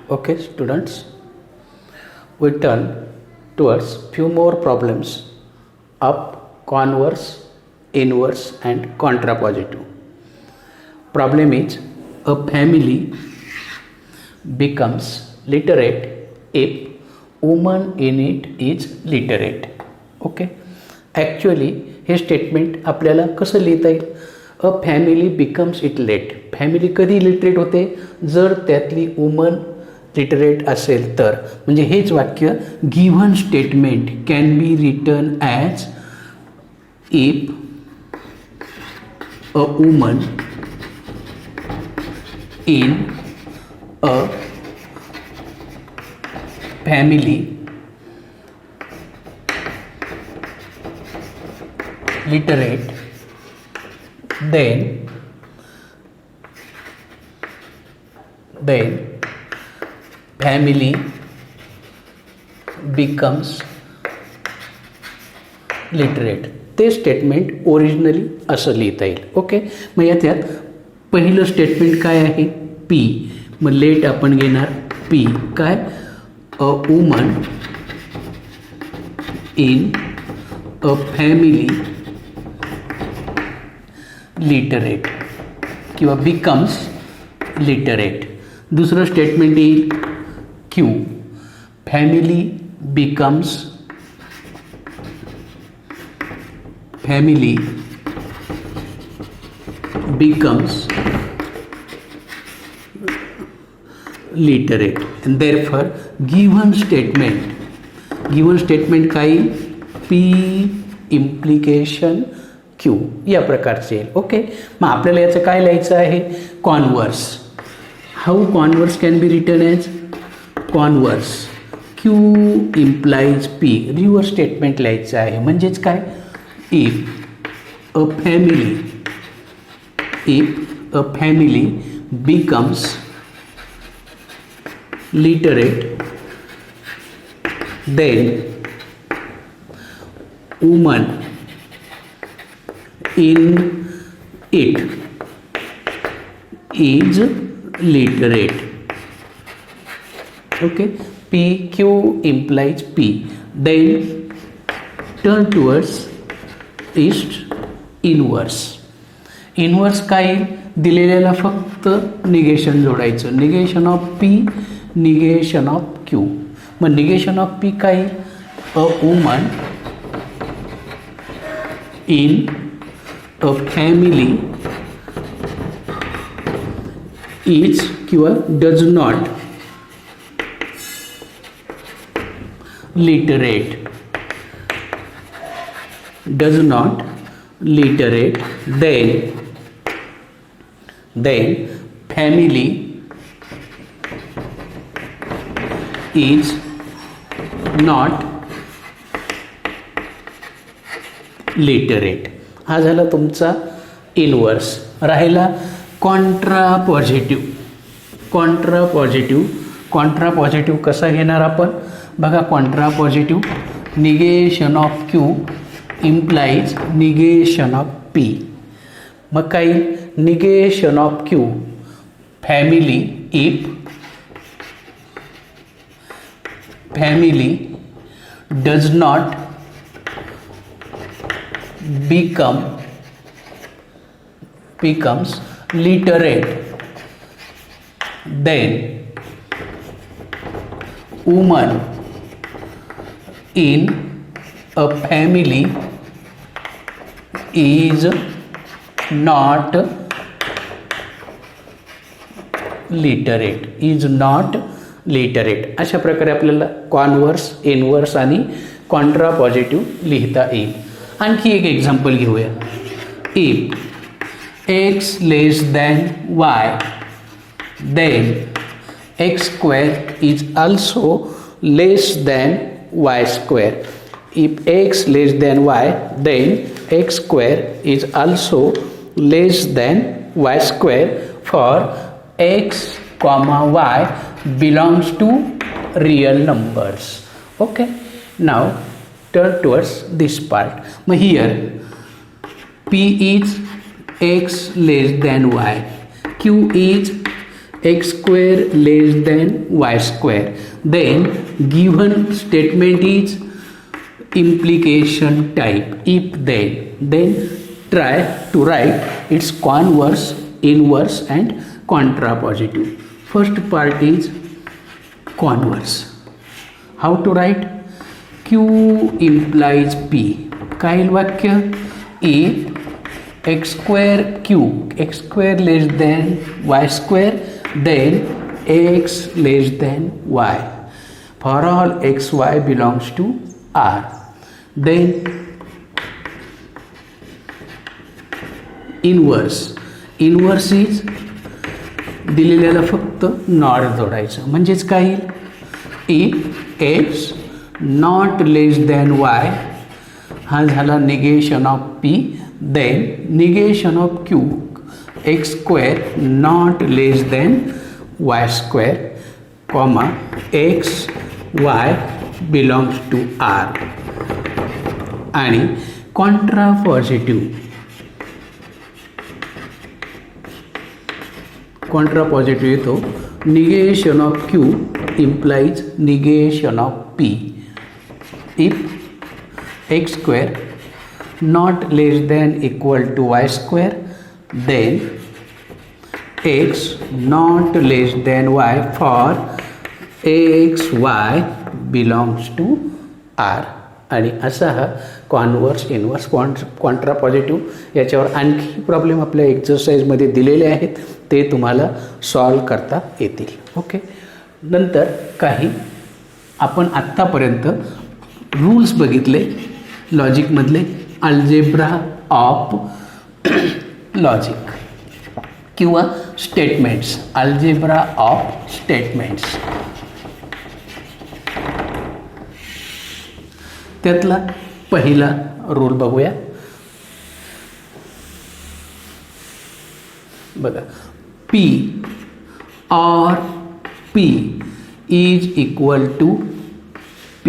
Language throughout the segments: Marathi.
Okay, students, we turn towards few more problems up, converse, inverse, and contrapositive. Problem is a family becomes literate if woman in it is literate. Okay, actually हे स्टेटमेंट आपल्याला कसं लिहिता येईल? अ फॅमिली बिकम्स इटलेट. फॅमिली कधी लिटरेट होते? जर त्यातली वुमन लिटरेट असेल तर. म्हणजे हेच वाक्य given statement can be return as if a woman in a family literate, then family becomes literate. ते स्टेटमेंट ओरिजिनली असं लिहिता येईल. ओके, मग याच्यात पहिलं स्टेटमेंट काय आहे? पी. मग लेट आपण घेणार पी. काय? A woman in a family literate किंवा बिकम्स लिटरेट. दुसरं स्टेटमेंट येईल Q. Family becomes literate. and therefore given statement काय? पी इम्प्लिकेशन क्यू या प्रकारचे येईल. ओके, मग आपल्याला याचं काय लिहायचं आहे? Converse. How converse can be written as? Converse Q implies P. Reverse statement लिहायचं आहे. म्हणजेच काय? If a family becomes literate then woman in it is literate. Okay, P Q implies P. Then turn towards east. inverse. inverse काय? दिलेल्याला फक्त निगेशन जोडायचं. Negation of P, negation of Q. मग निगेशन ऑफ P काय? A woman in a family is किंवा does not literate. then family is not literate. हा झाला तुमचा इनवर्स. राहिला कॉन्ट्रापॉझिटिव्ह कसा घेणार आपण? बघा, contrapositive negation of Q implies negation of P. मग काही? Negation of Q family if family does not becomes literate, then woman in a family is not literate. अशा प्रकारे आपल्याला कॉन्वर्स, इनवर्स आणि कॉन्ट्रापॉझिटिव्ह लिहिता येईल. आणखी एक एक्झाम्पल घेऊया. If x less than y, then x square is also less than y square. If x less than y, then x square is also less than y square for x comma y belongs to real numbers. Okay, now turn towards this part. Here P is x less than y, q is x square less than y square, then given statement is implication type. If then try to write its converse, inverse and contrapositive. First part is converse. How to write? Q implies P. काय येईल वाक्य? If x square q, x square less than y square, then x less than y. For all x y belongs to R. Then inverse. Inverse is दिलेल्याला फक्त नॉट जोडायचं. म्हणजेच काय येईल? If x not less than y हा झाला negation of P. Then negation of Q, x square not less than y square comma x y belongs to R. आणि कॉन्ट्रा पॉझिटिव्ह, कॉन्ट्रा पॉझिटिव्ह येतो negation of Q implies negation of p. If x square not less than equal to y square, then x not less than y for x y belongs to R. आणि असा हा कॉन्वर्स, इन्वर्स, कॉन्ट्रा पॉझिटिव्ह याच्यावर आणखी प्रॉब्लेम आपल्या एक्झरसाइजमध्ये दिलेले आहेत, ते तुम्हाला सॉल्व करता येतील. ओके. नंतर काही आपण आत्तापर्यंत रूल्स बघितले लॉजिकमधले, अल्जेब्रा ऑफ लॉजिक किंवा स्टेटमेंट्स, अल्जेब्रा ऑफ स्टेटमेंट्स. त्यातला पहिला रूल बघूया. बघा, P or P is equal to P.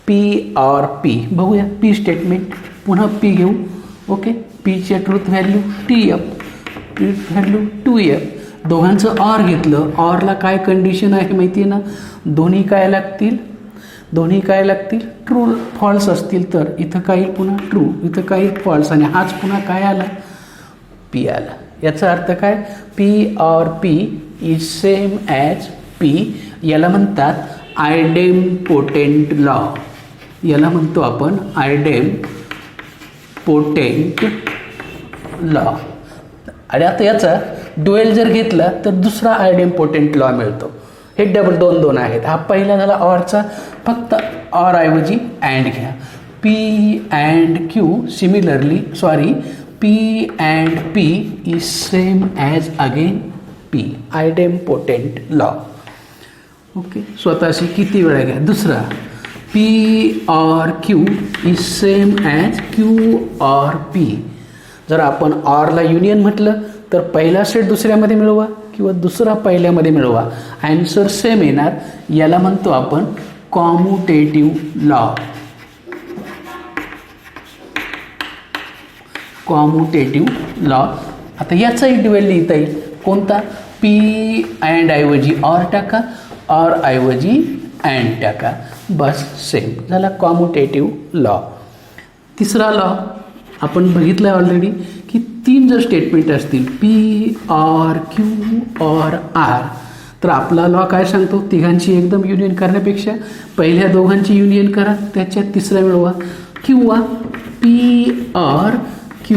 P or P बघूया. P स्टेटमेंट पुन्हा P घेऊ. ओके. Pचे truth value TF, truth value 2F. दोघांचं ऑर घेतलं. ऑरला काय कंडिशन आहे माहिती आहे ना? दोन्ही काय लागतील? दोन्ही काय लागतील? ट्रू फॉल्स असतील तर इथं काय पुन्हा ट्रू, इथं काय फॉल्स, आणि हाच पुन्हा काय आला? P आला. याचा अर्थ काय? P or P is same as P. याला म्हणतात आयडेम्पोटेंट लॉ. याला म्हणतो आपण आयडेम्पोटेंट लॉ. आणि आता याचा ड्युएल जर घेतला तर दुसरा आयडेम्पोटेंट लॉ मिळतो. हे डबल दोन दोन आहेत. हा पहिला झाला ऑरचा, फक्त ऑर ऐवजी अँड घ्या. P and Q similarly, sorry, P and P is same as again P. Idempotent law. Okay. स्वतःशी किती वेळा घ्या. दुसरा, P और Q is same as Q और P. जर आपण ऑरला युनियन म्हटलं तर पहिला सेट दुसऱ्यामध्ये मिळवा किंवा दुसरा पहिल्यामध्ये मिळवा, ॲन्सर सेम येणार. याला म्हणतो आपण कॉम्युटेटिव्ह लॉ. Commutative law. आता याचाही ड्युएल लिहिता येईल. कोणता? P अँड ऐवजी ऑर टाका, ऑर ऐवजी अँड टाका, बस सेम झाला कॉम्युटेटिव्ह लॉ. तिसरा लॉ आपण बघितलं ऑलरेडी की तीन जर स्टेटमेंट असतील P और Q और R, तर आपला लॉ काय सांगतो? तिघांची एकदम युनियन करण्यापेक्षा पहिल्या दोघांची युनियन करा, त्याच्यात तिसरा मिळवा, किंवा P और Q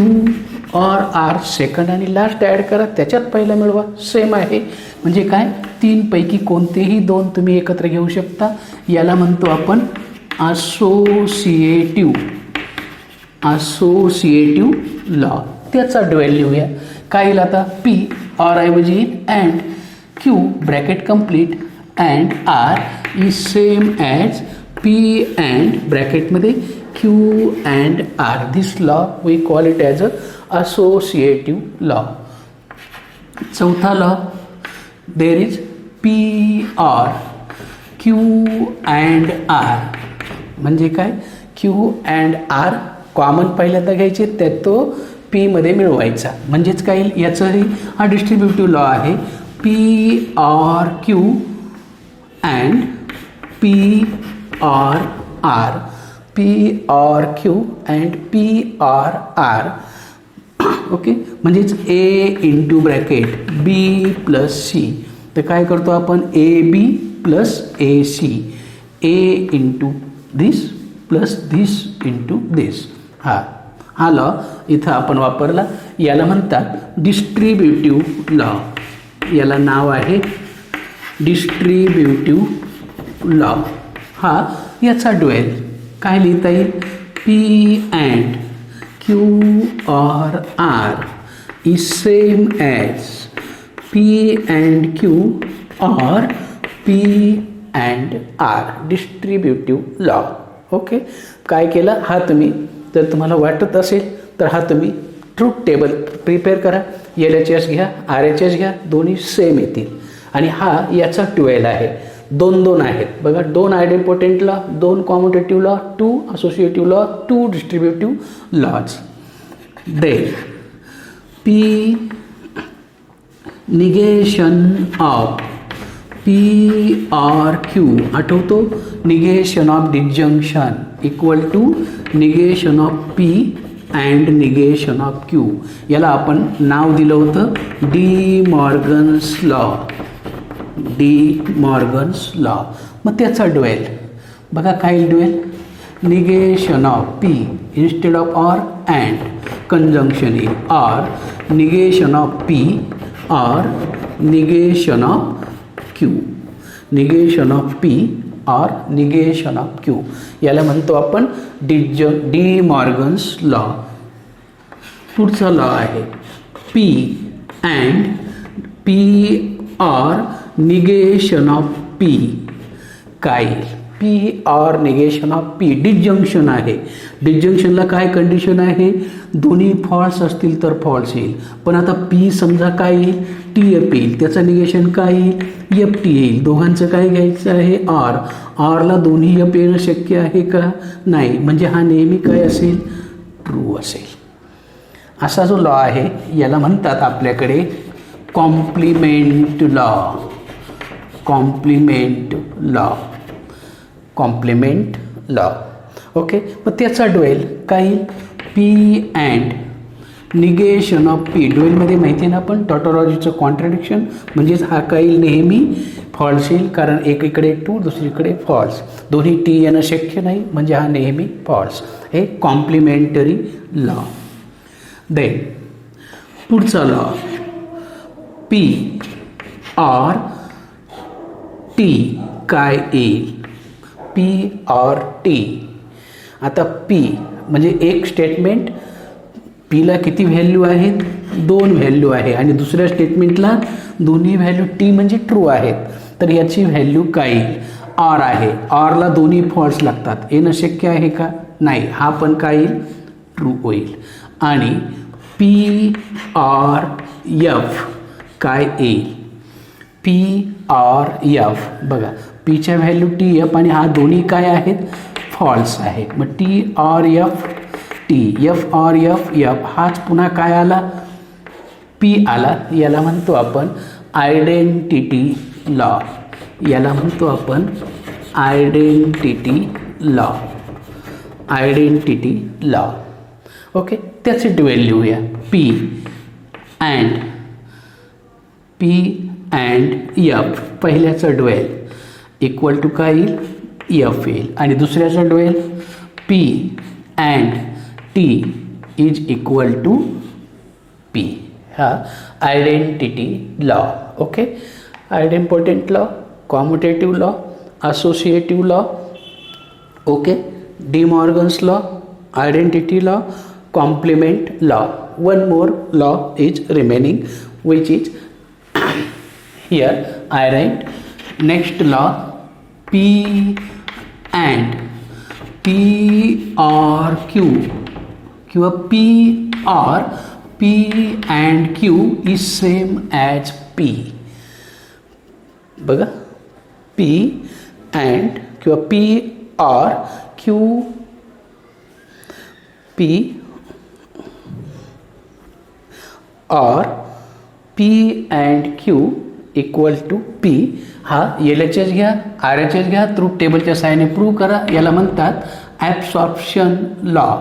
और R सेकंड आणि लास्ट ॲड करा, त्याच्यात पहिला मिळवा, सेम आहे. म्हणजे काय? तीनपैकी कोणतेही दोन तुम्ही एकत्र घेऊ शकता. याला म्हणतो आपण असोसिएटिव्ह लॉ. त्याचा ड्युएल लिहूया. काय येईल आता? P और ऐवजी and, Q bracket complete and R is same as P and ब्रॅकेटमध्ये Q and R. This law we call it as a associative law. चौथा law, there is P or Q and R. म्हणजे काय? Q and R कॉमन पहिल्यांदा घ्यायचे, त्यात तो P मध्ये मिळवायचा. म्हणजेच काय? याचाही हा डिस्ट्रीब्युटिव्ह लॉ आहे. P or Q and P or R, P or Q and P or R. Okay, म्हणजेच A into bracket B plus C. तर काय करतो आपण, A B plus A C, A into this plus this into this. हा लॉ इथं आपण वापरला. याला म्हणतात डिस्ट्रीब्युटिव्ह लॉ. याला नाव आहे डिस्ट्रीब्युटिव्ह लॉ. हा याचा ड्युएल काय लिहिता येईल, P and Q or R is same as P and Q or P and R. Distributive law. Okay, काय केलं, हा तुम्ही जर तुम्हाला वाटत असेल तर हा तुम्ही ट्रूथ टेबल प्रिपेअर करा. एल एच एस घ्या, आर एच एस घ्या, दोन्ही सेम येतील. आणि हा याचा ट्वेल्व आहे. 2 आहेत बघा, 2 idempotent law, 2 commutative law, 2 associative law, 2 distributive laws. Then P negation of P or Q, आठवतो, negation of disjunction equal to negation of P and negation of Q. याला आपण नाव दिलं होतं De Morgan's law. De Morgan's law. मग त्याचा ड्युएल बघा, काय dual, negation of P instead of or and conjunction in or negation of P or negation of Q. Negation of P or negation of Q. याला म्हणतो आपण डी मॉर्गन्स लॉ. पुढचा लॉ आहे P and P or negation of P. काय, P or negation of P. Disjunction आहे. डिस्जंक्शनला काय कंडिशन आहे, दोन्ही फॉल्स असतील तर फॉल्स येईल. पण आता पी समजा काय येईल, टी एफ येईल, त्याचं निगेशन काय येईल, एफ टी येईल. दोघांचं काय घ्यायचं आहे, आर. आरला दोन्ही एफ येणं शक्य आहे का, नाही. म्हणजे हा नेहमी काय असेल, ट्रू असेल. असा जो लॉ आहे याला म्हणतात आपल्याकडे complement law. Complement law. Complement law. Okay, मग त्याचा ड्युएल काय येईल, P and negation of P. ड्युएलमध्ये माहिती आहे ना आपण टॉटॉलॉजीचं कॉन्ट्रडिक्शन, म्हणजेच हा काय येईल, नेहमी फॉल्स येईल, कारण एकीकडे ट्रू दुसरीकडे फॉल्स. दोन्ही टी येणं शक्य नाही, म्हणजे हा नेहमी फॉल्स. हे कॉम्प्लिमेंटरी लॉ. देन पुढचा लॉ पी आर टी काय येईल, पी आर टी. आता पी म्हणजे एक स्टेटमेंट, पीला किती व्हॅल्यू आहेत, 2 व्हॅल्यू आहे, आणि दुसऱ्या स्टेटमेंटला दोन्ही व्हॅल्यू टी म्हणजे ट्रू आहेत. तर याची व्हॅल्यू काय येईल, आर आहे. आरला दोन्ही फॉल्स लागतात, येणं शक्य आहे का, नाही. हा पण काय येईल, ट्रू होईल. आणि पी आर एफ काय येईल, पी आर एफ. बघा, पीच्या व्हॅल्यू टी एफ आणि हा दोन्ही काय आहेत, फॉल्स आहे. मग T or F T, F or F F, हाच पुन्हा काय आला, पी आला. याला म्हणतो आपण आयडेंटिटी लॉ. याला म्हणतो आपण identity law. Identity law. Okay, त्याचे ड्युएल लिहूया, पी अँड एफ. पहिल्याचं ड्युएल इक्वल टू काय येईल, एफ येईल. आणि दुसऱ्याचं dual P and T is equal to P. हा identity law. Okay, idempotent law, commutative law, associative law. Okay, De Morgan's law, identity law, complement law. One more law is remaining, which is here I write next law P and P or Q किंवा P or P and Q is same as P. बघा, P and किंवा P or Q, P or P and Q equal to P हा LHS घ्या, RHS घ्या, ट्रूथ टेबलच्या सहाय्याने प्रूव्ह करा. याला म्हणतात ॲब्सॉर्प्शन लॉ.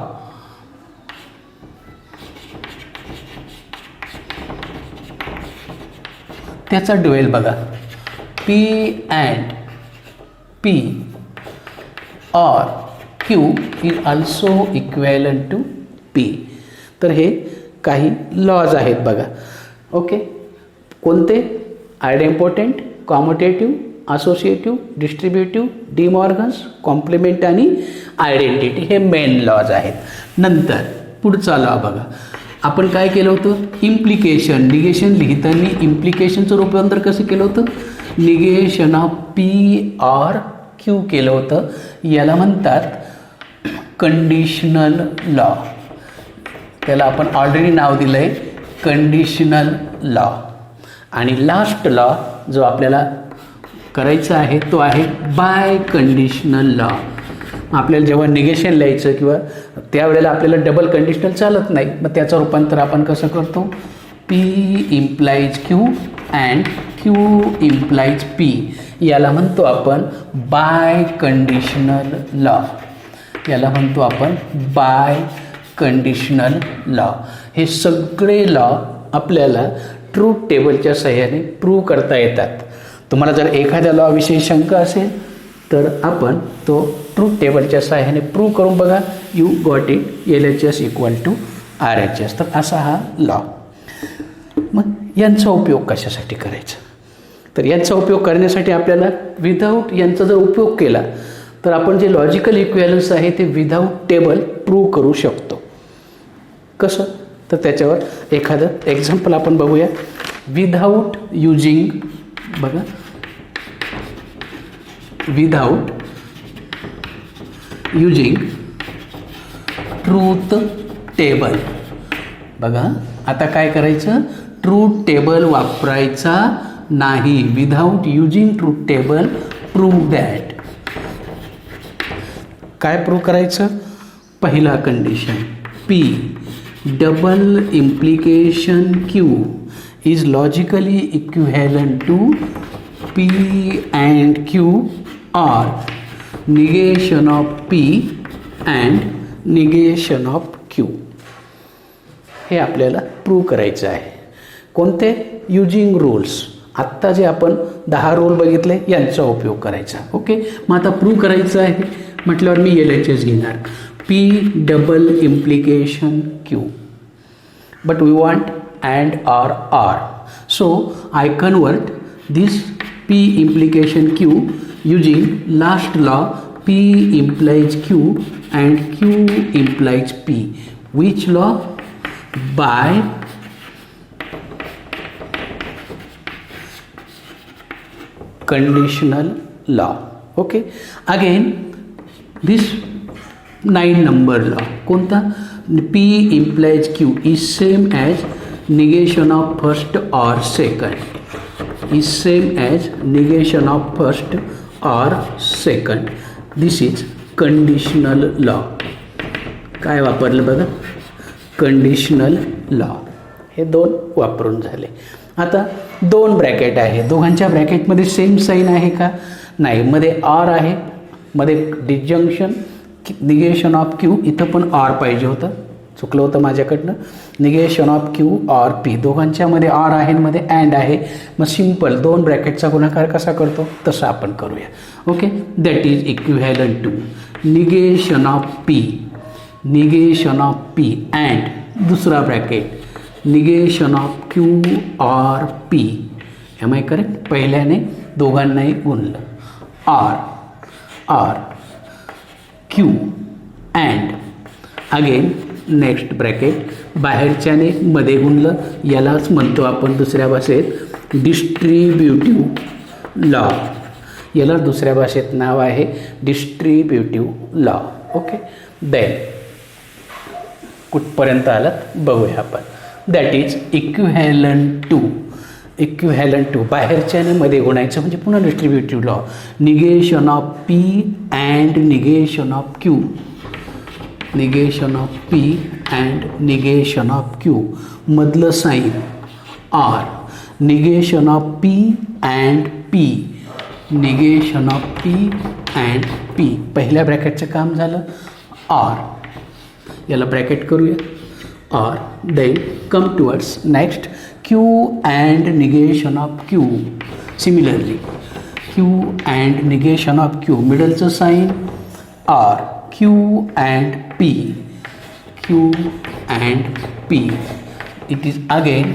त्याचा ड्युएल बघा, P and P or Q is also equivalent to P. तर हे काही लॉज आहेत बघा. ओके, कोणते? आयडेम्पोटेंट, कॉम्युटेटिव्ह, असोसिएटिव्ह, डिस्ट्रीब्युटिव्ह, डिमॉर्गन्स, कॉम्प्लिमेंट आणि आयडेंटिटी हे मेन लॉज आहेत. नंतर पुढचा लॉ बघा, आपण काय केलं होतं? इम्प्लिकेशन. निगेशन लिहिताना इम्प्लिकेशनचं रूपांतर कसं केलं होतं? Negation of P or Q केलं होतं. याला म्हणतात कंडिशनल लॉ. त्याला आपण ऑलरेडी नाव दिलं आहे कंडिशनल लॉ. आणि लास्ट लॉ जो आपल्याला करायचा आहे तो आहे बाय कंडिशनल लॉ. आपल्याला जेव्हा निगेशन लिहायचं किंवा त्यावेळेला आपल्याला डबल कंडिशनल चालत नाही, मग त्याचं रूपांतर आपण कसं करतो? P implies Q and Q implies P. याला म्हणतो आपण बाय कंडिशनल लॉ. याला म्हणतो आपण बाय कंडिशनल लॉ. हे सगळे लॉ आपल्याला ट्रूथ टेबलच्या सहाय्याने प्रूव्ह करता येतात. तुम्हाला जर एखाद्या लॉविषयी शंका असेल तर आपण तो ट्रूथ टेबलच्या सहाय्याने प्रूव्ह करून बघा. You got it. LHS equal to RHS. तर असा हा लॉ. मग यांचा उपयोग कशासाठी करायचा? तर यांचा उपयोग करण्यासाठी आपल्याला विदाऊट यांचा जर उपयोग केला तर आपण जे लॉजिकल इक्विव्हॅलन्स आहे ते विदाऊट टेबल प्रूव्ह करू शकतो. कसं? तर त्याच्यावर एखादं एक्झाम्पल आपण बघूया. विदाऊट युजिंग बघा, विदाऊट युजिंग ट्रूथ टेबल. बघा आता काय करायचं? ट्रूथ टेबल वापरायचा नाही. Without using truth table prove that. काय प्रूव्ह करायचं? पहिला condition, P double implication Q is logically equivalent to P and Q or negation of P and negation of Q. हे आपल्याला प्रूव्ह करायचं आहे. कोणते? Using rules. आत्ता जे आपण 10 रूल बघितले यांचा उपयोग करायचा. ओके, मग आता प्रूव्ह करायचं आहे म्हटल्यावर मी LHS घेणार. P double implication Q, but we want and or. So I convert this P implication Q using last law P implies Q and Q implies P. Which law? By conditional law. Okay. Again, this 9 number law. कोणता? P implies Q is same as negation of first or second. Is same as negation of first or second. This is conditional law. काय वापरलं बघा? Conditional law. हे 2 वापरून झाले. आता 2 ब्रॅकेट आहे. दोघांच्या ब्रॅकेटमध्ये सेम साईन आहे का? नाही. मध्ये ऑर आहे, मध्ये डिस्जंक्शन निगेशन ऑफ क्यू. इथं पण ऑर पाहिजे होतं, चुकलं होतं माझ्याकडनं. Negation of Q or P. दोघांच्यामध्ये or आहे, मध्ये अँड आहे. मग सिम्पल 2 ब्रॅकेटचा गुणाकार कसा करतो तसं आपण करूया. Okay, that is equivalent to negation of P, negation of P and दुसरा bracket negation of Q or P. Am I correct? पहिल्याने दोघांनाही गुणलं. Or or Q and again next bracket बाहेरच्याने मध्ये गुणलं. यालाच म्हणतो आपण दुसऱ्या भाषेत डिस्ट्रीब्युटिव्ह लॉ. याला दुसऱ्या भाषेत नाव आहे डिस्ट्रीब्युटिव्ह लॉ. ओके, देन कुठपर्यंत आलात बघूया आपण. That is equivalent to. Equivalent to बाहेरच्याने मध्ये गुणायचं म्हणजे पुन्हा distributive law. Negation of P and negation of Q. Negation of P and negation of Q. मधलं sign or. negation of P and P, negation of P and P. पहिल्या ब्रॅकेटचं काम झालं. or याला ब्रॅकेट करूया. or then come towards next Q and negation of Q. Similarly Q and negation of Q, मिडलचं sign R, Q and P, Q and P. It is again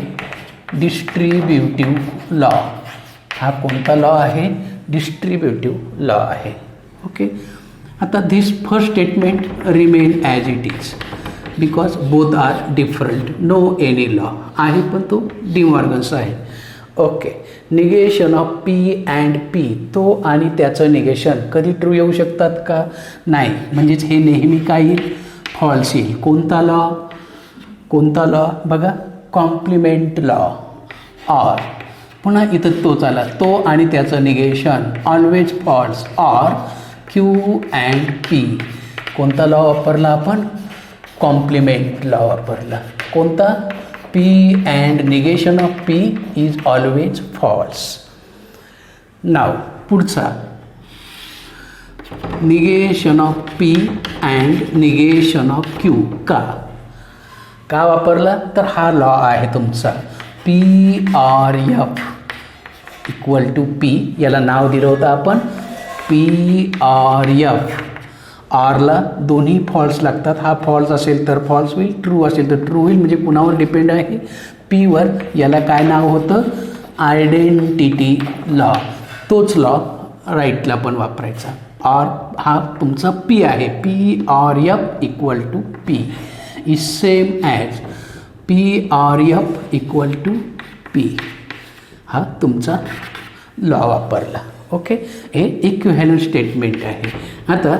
distributive law. हा कोणता लॉ आहे? डिस्ट्रीब्युटिव्ह लॉ आहे. ओके. आता this first statement remain as it is because both are different. No any law आहे पण तो डी मॉर्गन्स आहे. Okay. Negation of P and P, तो आणि त्याचं निगेशन कधी ट्रू येऊ शकतात का? नाही. म्हणजेच हे नेहमी काय येईल? फॉल्स येईल. कोणता लॉ? कोणता लॉ बघा? Complement law. ऑर पुन्हा इथं तोच आला. तो आणि त्याचं negation always false. Or Q and P. कोणता लॉ वापरला आपण? कॉम्प्लिमेंट लॉ वापरला. कोणता? P and negation of P is always false. नाव पुढचा negation of P and negation of Q. का वापरला? तर हा लॉ आहे तुमचा P or F equal to P. याला नाव दिलं होतं आपण पी आर एफ. आरला दोन्ही फॉल्स लागतात. हा फॉल्स असेल तर फॉल्स होईल, ट्रू असेल तर ट्रू होईल. म्हणजे कुणावर डिपेंड आहे? पीवर. याला काय नाव होतं? Identity law. तोच लॉ राईटला पण वापरायचा. आर हा तुमचा पी आहे. P or F equal to P is same as PRF equal to P. हा तुमचा लॉ वापरला. ओके. हे इक्विव्हॅलंट स्टेटमेंट आहे. आता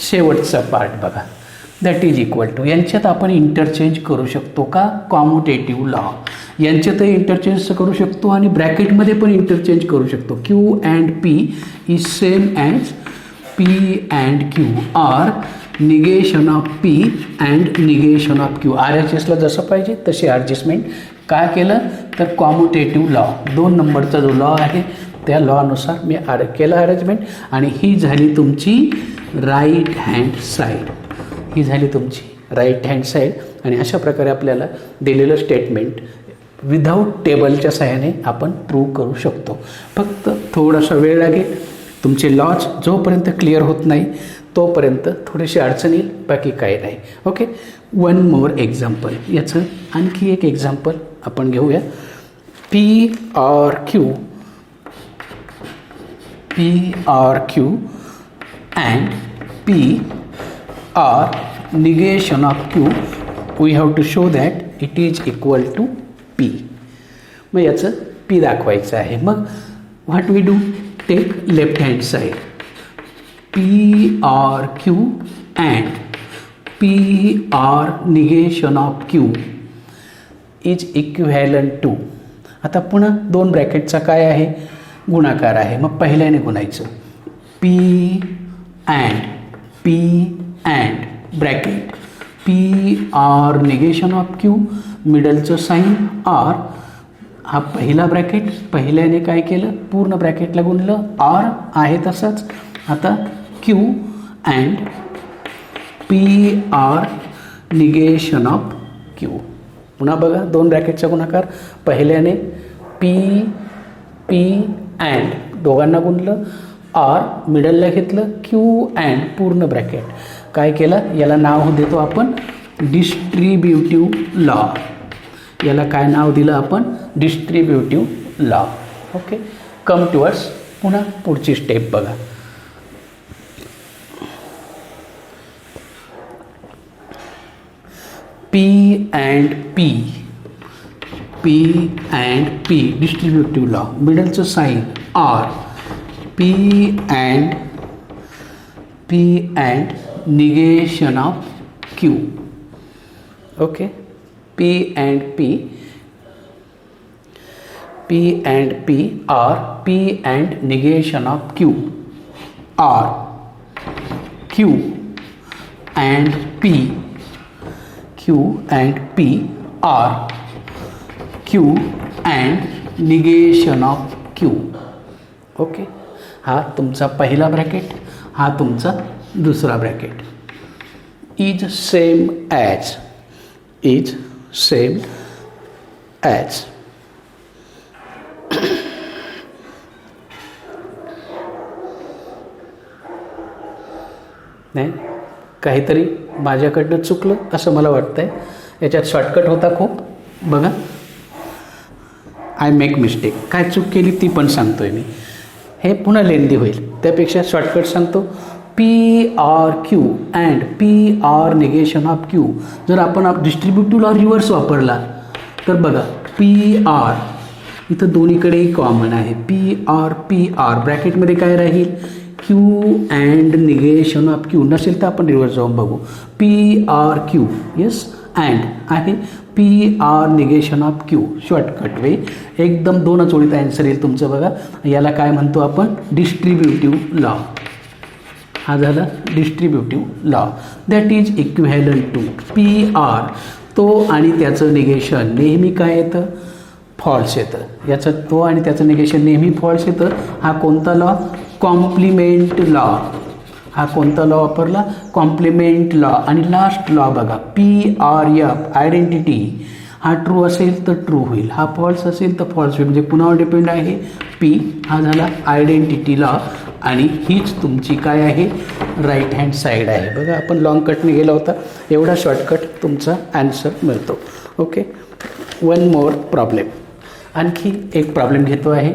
शेवटचा पार्ट बघा. That is equal to. यांच्यात आपण इंटरचेंज करू शकतो का? कॉम्युटेटिव्ह लॉ. यांच्यातही इंटरचेंज करू शकतो आणि ब्रॅकेटमध्ये पण इंटरचेंज करू शकतो. Q and P is same as P and Q. Or negation of P and negation of Q. R H एसला जसं पाहिजे तशी ॲडजस्टमेंट. काय केलं तर कॉम्युटेटिव्ह लॉ 2 नंबरचा जो लॉ आहे त्या लॉनुसार मी केलं अरेंजमेंट. आणि ही झाली तुमची राईट हँड साईड. ही झाली तुमची राईट हँड साईड. आणि अशा प्रकारे आपल्याला दिलेलं स्टेटमेंट विदाऊट टेबलच्या सहाय्याने आपण प्रूव्ह करू शकतो. फक्त थोडासा वेळ लागेल. तुमचे लॉज जोपर्यंत क्लिअर होत नाही तोपर्यंत थोडीशी अडचण येईल, बाकी काही नाही. ओके. One more example. याचं आणखी एक एक्झाम्पल आपण घेऊया. P or Q, P or Q and P or negation of Q. We have to show that it is equal to P. मग याचं पी दाखवायचं आहे. मग what we do? Take left hand side. P R Q and P R negation of Q is equivalent to. आता पुन्हा 2 ब्रॅकेटचा काय आहे? गुणाकार आहे. मग पहिल्याने गुणायचं. P and bracket P R negation of Q, मिडलचं साईन R. हा पहिला ब्रॅकेट. पहिल्याने काय केलं? पूर्ण ब्रॅकेटला गुणलं. R आहे तसंच. आता Q and P R negation of Q. पुन्हा बघा 2 ब्रॅकेटचा गुणाकार. पहिल्याने P and दोघांना गुणलं. R मिडलला घेतलं. Q and पूर्ण ब्रॅकेट. काय केलं? याला नाव देतो आपण डिस्ट्रीब्युटिव्ह लॉ. याला काय नाव दिलं आपण? Distributive law. Okay. Come towards पुन्हा पुढची स्टेप बघा. P and P distributive law. मिडलचं sign R. P and negation of Q. Okay. P and P R. P and negation of Q. R Q and P. Q and P R Q and negation of Q. Okay, हा तुमचा पहिला ब्रॅकेट, हा तुमचा दुसरा bracket. Is same as, is same as. नाही, काहीतरी माझ्याकडनं चुकलं असं मला वाटतं आहे. याच्यात शॉर्टकट होता खूप. बघा, आय मेक मिस्टेक. काय चूक केली ती पण सांगतो आहे मी. हे पुन्हा लेंदी होईल, त्यापेक्षा शॉर्टकट सांगतो. P or Q and P or negation of Q. जर आपण डिस्ट्रीब्युटिव्ह लॉ रिव्हर्स वापरला तर बघा, पी आर इथं दोन्हीकडेही कॉमन आहे. पी आर ब्रॅकेटमध्ये काय राहील, Q and negation of Q. नसेल तर आपण रिव्हर्स जाऊन बघू. P or Q, yes, and आहे P or negation of Q. Shortcut way, एकदम 2च ओळीत ॲन्सर येईल तुमचं. बघा, याला काय म्हणतो आपण, डिस्ट्रीब्युटिव्ह लॉ. हा झाला distributive law. That is equivalent to P or. तो आणि त्याचं निगेशन नेहमी काय येतं, फॉल्स येतं. याचं तो आणि त्याचं निगेशन नेहमी फॉल्स येतं. हा कोणता लॉ, कॉम्प्लिमेंट लॉ. हा कोणता लॉ वापरला, कॉम्प्लिमेंट लॉ. आणि लास्ट लॉ बघा, पी आर एफ आयडेंटिटी. हा ट्रू असेल तर ट्रू होईल, हा फॉल्स असेल तर फॉल्स होईल. म्हणजे कुणावर डिपेंड आहे, पी. हा झाला आयडेंटिटी लॉ. आणि हीच तुमची काय आहे, राईट हँड साईड आहे. बघा, आपण लॉंग कटने गेला होता, एवढा शॉर्टकट तुमचा ॲन्सर मिळतो. Okay, one more problem. आणखी एक प्रॉब्लेम घेतो आहे,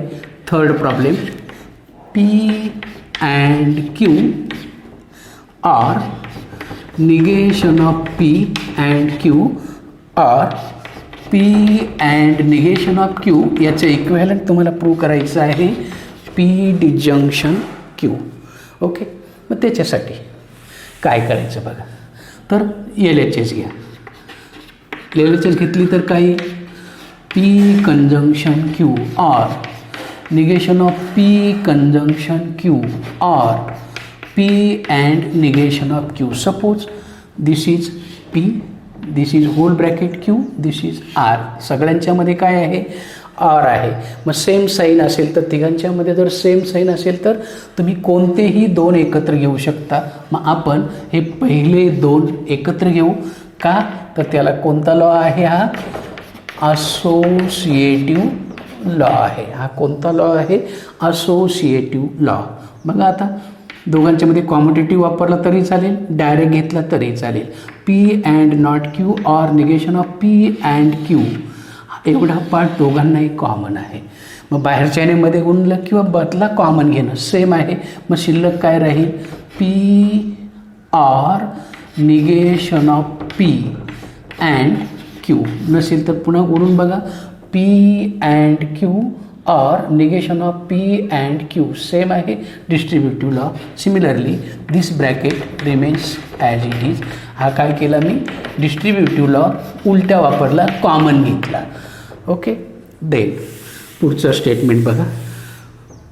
third problem. P and Q or negation of P and Q or P and negation of Q. याचं इक्विव्हॅलंट तुम्हाला प्रूव्ह करायचं आहे, पी डिजंक्शन क्यू. ओके, मग त्याच्यासाठी काय करायचं बघा. तर LHS घ्या. LHS घेतली तर काही, P conjunction Q or negation of P conjunction Q or P and negation of Q. Suppose this is P, this is whole bracket Q, this is R. सगळ्यांच्यामध्ये काय आहे, आर आहे. मग सेम साईन असेल तर, तिघांच्यामध्ये जर सेम साईन असेल तर तुम्ही कोणतेही 2 एकत्र घेऊ शकता. मग आपण हे पहिले 2 एकत्र घेऊ का, तर त्याला कोणता लॉ आहे, हा असोसिएटिव्ह लॉ आहे. हा कोणता लॉ आहे, असोसिएटिव्ह लॉ. बघा, आता दोघांच्यामध्ये कॉम्युटेटिव्ह वापरला तरी चालेल, डायरेक्ट घेतला तरी चालेल. P and not Q or negation of P and Q. एवढा पार्ट दोघांनाही कॉमन आहे. मग बाहेरच्याने मध्ये गुणलं किंवा बदला कॉमन घेणं सेम आहे. मग शिल्लक काय राहील, P or negation of P and Q. नसेल तर पुन्हा गुणून बघा, P and Q or negation of P and Q. Same आहे, distributive law. Similarly this bracket remains as it is. हा काय केला मी, डिस्ट्रीब्युटिव्ह लॉ उलटा वापरला, कॉमन घेतला. ओके, देन पुढचं स्टेटमेंट बघा,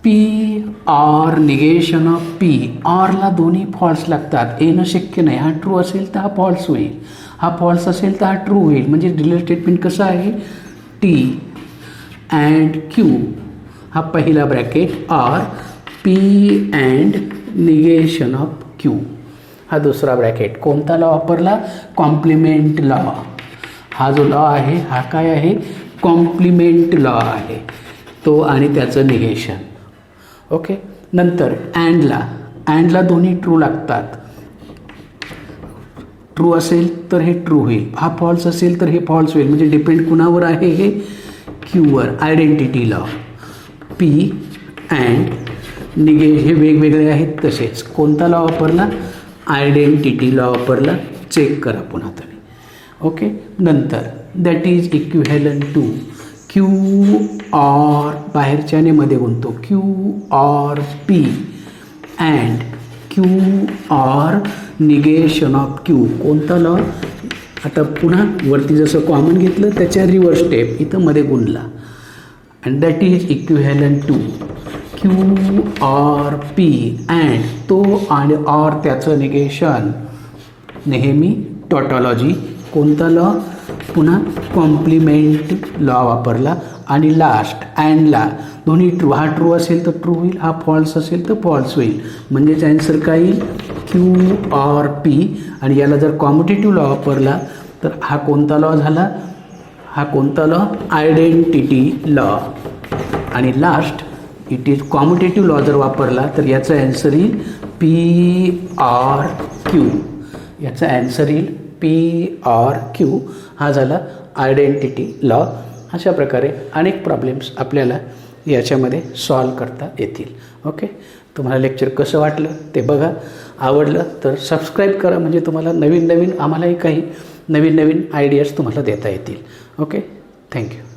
P or negation of P. आरला दोन्ही फॉल्स लागतात, येणं शक्य नाही. हा ट्रू असेल तर हा फॉल्स होईल, हा फॉल्स असेल तर हा ट्रू होईल. म्हणजे डिलेट स्टेटमेंट कसं आहे, टी अँड क्यू. हा पहिला bracket or P and negation of Q. हा दुसरा ब्रॅकेट. कोणता लॉ वापरला, कॉम्प्लिमेंट लॉ. हा जो लॉ आहे हा काय आहे, कॉम्प्लिमेंट लॉ आहे, तो आणि त्याचं निगेशन. ओके, नंतर अँडला दोन्ही ट्रू लागतात. ट्रू असेल तर हे ट्रू होईल, हा फॉल्स असेल तर हे फॉल्स होईल. म्हणजे डिपेंड कुणावर आहे, हे quiver. Identity law, P and हे वेगवेगळे आहेत. तसेच कोणता लॉ वापरला, आयडेंटिटी लॉ वापरला. चेक करा पुन्हा तुम्ही. ओके, नंतर that is equivalent to Q or, बाहेरच्याने मध्ये गुणतो, Q or P and Q or negation of Q. कोणता लॉ, आता पुन्हा वरती जसं कॉमन घेतलं त्याच्या रिव्हर्स स्टेप इथं मध्ये गुणला. And that is equivalent to Q or P and तो आणि आर त्याचं निगेशन. नेहमी टॉटॉलॉजी. कोणता लॉ, पुन्हा कॉम्प्लिमेंट लॉ वापरला. आणि लास्ट अँडला दोन्ही ट्रू, हा ट्रू असेल तर ट्रू होईल, हा फॉल्स असेल तर फॉल्स होईल. म्हणजेच ॲन्सर काय येईल QRP. आणि याला जर कॉम्युटेटिव्ह लॉ वापरला तर हा कोणता लॉ झाला, हा कोणता लॉ, आयडेंटिटी लॉ. आणि लास्ट इट इज कॉम्युटेटिव्ह लॉ जर वापरला तर याचा ॲन्सर येईल PRQ. याचा ॲन्सर येईल PRQ. हा झाला आयडेंटिटी लॉ. अशा प्रकारे अनेक प्रॉब्लेम्स आपल्याला याच्यामध्ये सॉल्व करता येतील. ओके, तुम्हाला लेक्चर कसं वाटलं ते बघा. आवडलं तर सबस्क्राईब करा, म्हणजे तुम्हाला नवीन नवीन आम्हालाही काही नवीन नवीन आयडियाज तुम्हाला देता येतील. Okay, thank you.